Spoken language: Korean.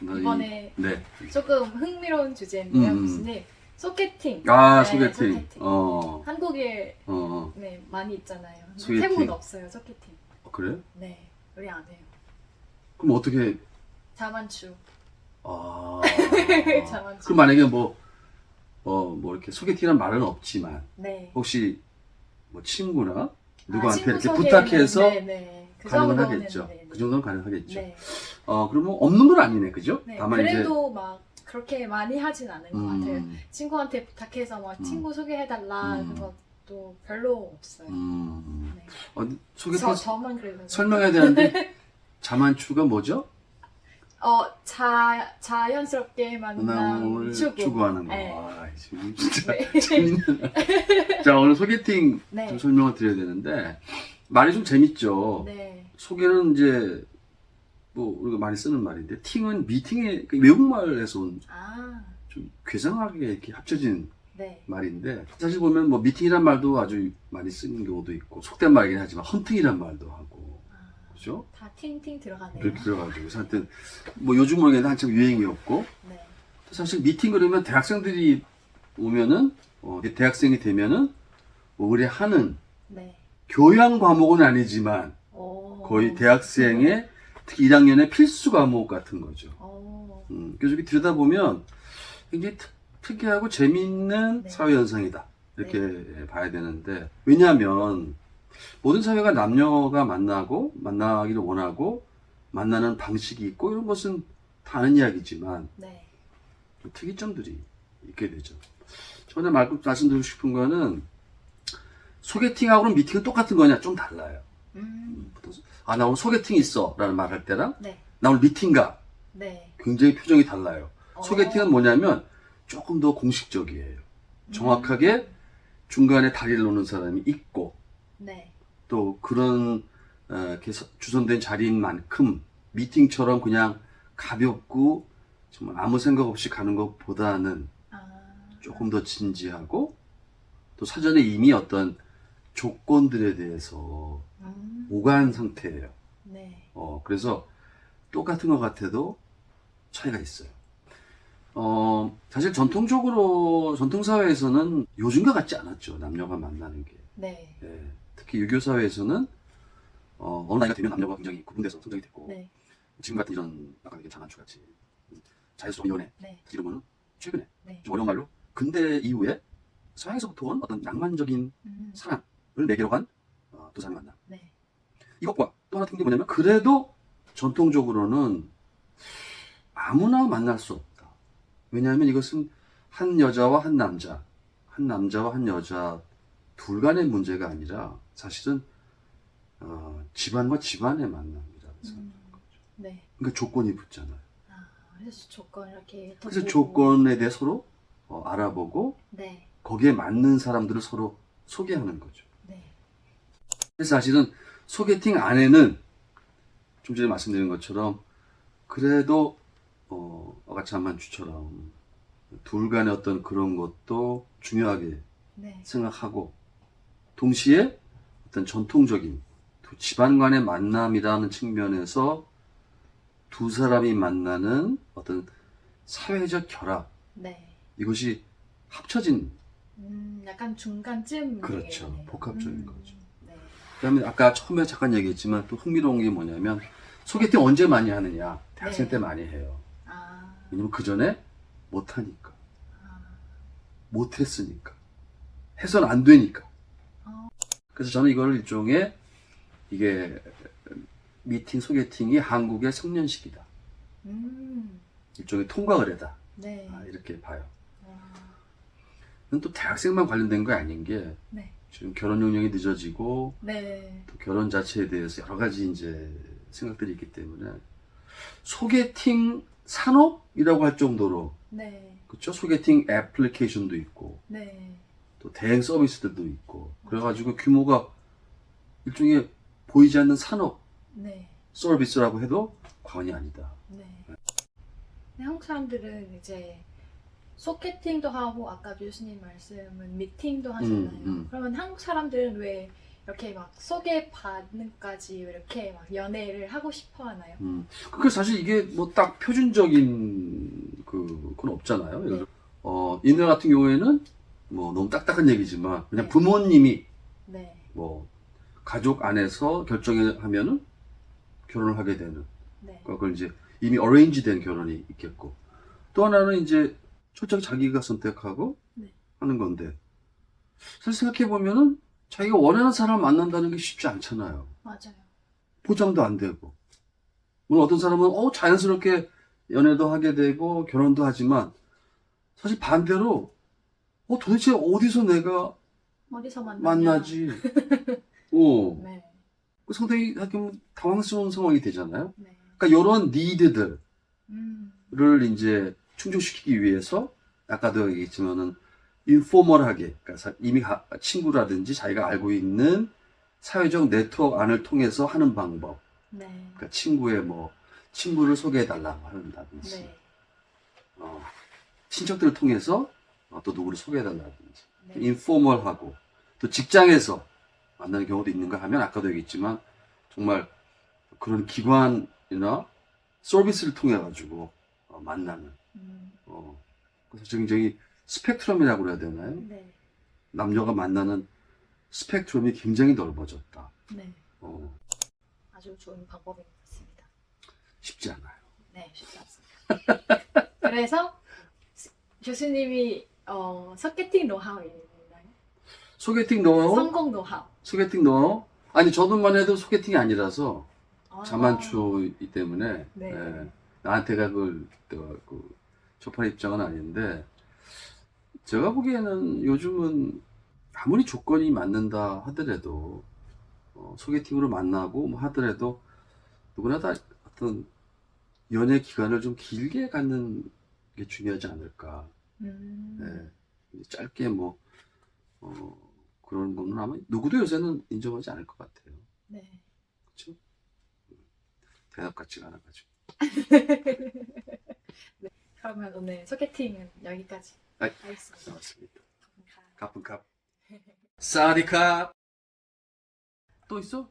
이번에 네. 조금 흥미로운 주제인데요, 교수님. 소개팅. 아, 네, 소개팅. 한국에 어. 네, 많이 있잖아요. 소개팅. 태국은 없어요, 소개팅. 그래? 네, 우리 안 해요. 그럼 어떻게? 자만추. 아. 자만추. 그럼 만약에 뭐 이렇게 소개팅이란 말은 없지만 네. 혹시 뭐 친구나 누구한테 친구 이렇게 소개는, 부탁해서 네, 네. 그 가능은 정도는, 하겠죠. 네, 네. 그 정도는 가능하겠죠. 네. 그러면 없는 건 아니네, 그죠? 네. 다만 그래도 막 그렇게 많이 하진 않은 것 같아요. 음. 친구한테 부탁해서 막 친구 소개해달라 그것도 별로 없어요. 네. 소개팅 저만 그래요. 설명해야 되는데 자만추가 뭐죠? 자연스럽게 만남 만남을 추구하는 거. 네. 아, 지금 진짜 네. 재밌는. 자, 오늘 소개팅 네. 좀 설명을 드려야 되는데 말이 좀 재밌죠. 네. 소개는 이제 뭐 우리가 많이 쓰는 말인데 팅은 미팅의 외국말에서 온 좀 괴상하게 이렇게 합쳐진 네. 말인데 사실 보면 뭐 미팅이란 말도 아주 많이 쓰는 경우도 있고 속된 말이긴 하지만 헌팅이란 말도 하고 그죠? 다 팅팅 들어가네요. 그렇게 들어가지고 하여튼 뭐 요즘 모르겠는데 한참 유행이었고 네. 사실 미팅 그러면 대학생들이 오면은 대학생이 되면은 뭐 의뢰하는 네. 교양 과목은 아니지만 오. 거의 대학생의 특히 1학년의 필수 과목 같은 거죠. 그래서 이렇게 들여다보면 굉장히 특이하고 재미있는 네. 사회 현상이다. 이렇게 봐야 되는데 왜냐하면 모든 사회가 남녀가 만나기를 원하고 만나는 방식이 있고 이런 것은 다 아는 이야기지만 네. 특이점들이 있게 되죠. 저는 말씀드리고 싶은 거는 소개팅하고는 미팅은 똑같은 거냐 좀 달라요. 나 오늘 소개팅 있어 라는 말 할 때랑 네. 나 오늘 미팅 가 네. 굉장히 표정이 달라요. 소개팅은 뭐냐면 조금 더 공식적이에요. 정확하게 중간에 다리를 놓는 사람이 있고 네. 또 그런 이렇게 주선된 자리인 만큼 미팅처럼 그냥 가볍고 정말 아무 생각 없이 가는 것보다는 조금 더 진지하고 또 사전에 이미 어떤 조건들에 대해서 오간 상태예요. 네. 그래서 똑같은 것 같아도 차이가 있어요. 사실 전통사회에서는 요즘과 같지 않았죠. 남녀가 만나는 게. 네. 예, 특히 유교사회에서는 어느 나이가 되면 남녀가 굉장히 구분돼서 성장이 됐고 네. 지금 같은 이런 아까 얘기한 자만추같이 자연스러운 연애 네. 이러면은 최근에 네. 좀 어려운 말로 근대 이후에 서양에서부터 온 어떤 낭만적인 사랑을 매개로 한 두 사람이 만나. 네. 이것과 또 하나 특징이 뭐냐면 그래도 전통적으로는 아무나 만날 수 없다. 왜냐하면 이것은 한 여자와 한 남자, 한 남자와 한 여자 둘 간의 문제가 아니라 사실은 집안과 집안의 만남이라고 생각하는 거죠. 네. 그러니까 조건이 붙잖아요. 그래서 조건 이렇게 그래서 조건에 대해 서로 알아보고 네. 거기에 맞는 사람들을 서로 소개하는 거죠. 네. 그래서 사실은 소개팅 안에는 좀 전에 말씀드린 것처럼 그래도 아까 자만추처럼 둘 간의 어떤 그런 것도 중요하게 네. 생각하고 동시에 어떤 전통적인 두 집안 간의 만남이라는 측면에서 두 사람이 만나는 어떤 사회적 결합 네. 이것이 합쳐진 약간 중간쯤. 그렇죠. 얘기네요. 복합적인 거죠. 네. 그다음에 아까 처음에 잠깐 얘기했지만 또 흥미로운 게 뭐냐면 소개팅 언제 많이 하느냐 대학생 네. 때 많이 해요. 아. 왜냐면 그 전에 못하니까 못했으니까 해서는 안 되니까. 그래서 저는 이걸 일종의 이게 미팅 소개팅이 한국의 성년식이다. 일종의 통과 의례다. 네. 이렇게 봐요. 와. 이건 또 대학생만 관련된 거 아닌 게 네. 지금 결혼 연령이 늦어지고 네. 또 결혼 자체에 대해서 여러 가지 이제 생각들이 있기 때문에 소개팅 산업이라고 할 정도로 네. 그렇죠? 소개팅 애플리케이션도 있고 네. 또 대행 서비스들도 있고 그래가지고 규모가 일종의 보이지 않는 산업 네. 서비스라고 해도 과언이 아니다. 네. 한국 사람들은 이제 소개팅도 하고 아까 교수님 말씀은 미팅도 하잖아요. 그러면 한국 사람들은 왜 이렇게 막 소개받는까지 이렇게 막 연애를 하고 싶어 하나요? 그러니까 사실 이게 뭐 딱 표준적인 그건 없잖아요. 예를 들어, 이누야 같은 경우에는 뭐 너무 딱딱한 얘기지만 그냥 네. 부모님이 네. 뭐 가족 안에서 결정하면은 결혼을 하게 되는 네. 그걸 이제 이미 어레인지 된 결혼이 있겠고 또 하나는 이제 철저히 자기가 선택하고 네. 하는 건데 사실 생각해 보면은 자기가 원하는 사람을 만난다는 게 쉽지 않잖아요. 맞아요. 보장도 안 되고 물론 어떤 사람은 자연스럽게 연애도 하게 되고 결혼도 하지만 사실 반대로 도대체 어디서 내가 어디서 만나냐? 만나지? 네. 상당히 하여튼 당황스러운 상황이 되잖아요. 네. 그러니까 이런 니드들을 음. 이제 충족시키기 위해서 아까도 얘기했지만은 인포멀하게 그러니까 이미 친구라든지 자기가 알고 있는 사회적 네트워크 안을 통해서 하는 방법. 네. 그러니까 친구를 소개해달라고 한다든지, 네. 친척들을 통해서 또 누구를 소개해달라든지, 네. 인포멀하고 또 직장에서 만나는 경우도 있는가 하면 아까도 얘기했지만 정말 그런 기관이나 서비스를 통해 가지고 만나는 그래서 굉장히 스펙트럼이라고 그래야 되나요? 네. 남녀가 만나는 스펙트럼이 굉장히 넓어졌다. 네. 어, 아주 좋은 방법인 것 같습니다. 쉽지 않아요. 네, 쉽지 않습니다. 그래서 교수님이 소개팅 노하우 있나요? 소개팅 노하우? 성공 노하우. 소개팅 노하우? 아니 저도만 해도 소개팅이 아니라서 아. 자만추이기 때문에 네. 나한테가 그 접할 입장은 아닌데 제가 보기에는 요즘은 아무리 조건이 맞는다 하더라도 소개팅으로 만나고 뭐 하더라도 누구나 다 어떤 연애 기간을 좀 길게 갖는 게 중요하지 않을까. 네. 짧게 그런 거는 아마 누구도 요새는 인정하지 않을 것 같아요. 네. 그렇죠? 대답 같지가 않아가지고. 네. 그러면 오늘 소개팅은 여기까지 아이, 하겠습니다. 맞습니다. 감사합니다. 가뿐캅. 사디캅. 또 있어?